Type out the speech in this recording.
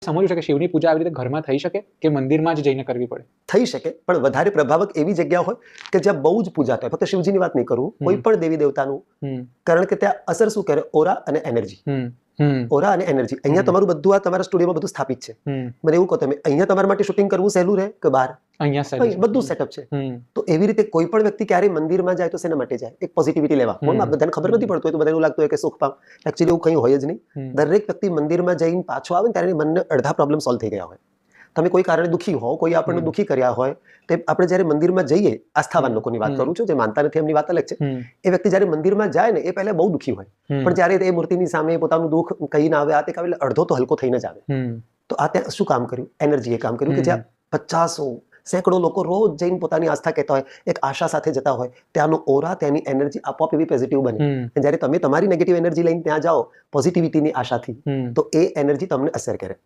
સમજવું છે કે શિવની પૂજા આવી રીતે ઘરમાં થઈ શકે કે મંદિરમાં જ જઈને કરવી પડે? થઈ શકે, પણ વધારે પ્રભાવક એવી જગ્યા હોય કે જ્યાં બહુ જ પૂજા થાય. ફક્ત શિવજીની વાત નહીં કરું, કોઈ પણ દેવી દેવતાનું, કારણ કે ત્યાં અસર શું કરે, ઓરા અને એનર્જી. ઓરા અને એનર્જી અહીંયા તમારું બધું, આ તમારા સ્ટુડિયોમાં બધું સ્થાપિત છે. મને એવું કહો, તમે અહીંયા તમારા માટે શૂટિંગ કરવું સહેલું રહે કે બહાર? અહીંયા બધું સેટઅપ છે. તો એવી રીતે કોઈ પણ વ્યક્તિ ક્યારેય મંદિરમાં જાય તો શેના માટે જાય? એક પોઝિટિવિટી લેવા. બધાને ખબર નથી પડતું, તો બધાને એવું લાગતું હોય કે સુખ પામ. એકચ્યુઅલી એવું કંઈ હોય જ નહીં. દરેક વ્યક્તિ મંદિરમાં જઈને પાછો આવે ને ત્યારે મનને અડધા પ્રોબ્લેમ સોલ્વ થઈ ગયા હોય. તમે કોઈ કારણે દુઃખી હો, કોઈ આપણને દુઃખી કર્યા હોય, તે આપણે જ્યારે મંદિરમાં જઈએ, આસ્થાવાન લોકોની વાત કરું છું, જે માનતા નથી એમની વાત અલગ છે. એ વ્યક્તિ જ્યારે મંદિરમાં જાય ને, એ પહેલા બહુ દુઃખી હોય, પણ જ્યારે એ મૂર્તિની સામે પોતાનું દુઃખ કહીને આવે, આ તે એટલે અડધો તો હલકો થઈને જ આવે. તો આ ત્યાં શું કામ કર્યું? એનર્જીએ કામ કર્યું કે જ્યાં 50 સેંકડો લોકો રોજ જઈને પોતાની આસ્થા કહેતા હોય, એક આશા સાથે જતા હોય, ત્યાંનો ઓરા, ત્યાંની એનર્જી આપોઆપ એવી પોઝિટિવ બને. જ્યારે તમે તમારી નેગેટિવ એનર્જી લઈને ત્યાં જાઓ પોઝિટિવિટીની આશાથી, તો એ એનર્જી તમને અસર કરે.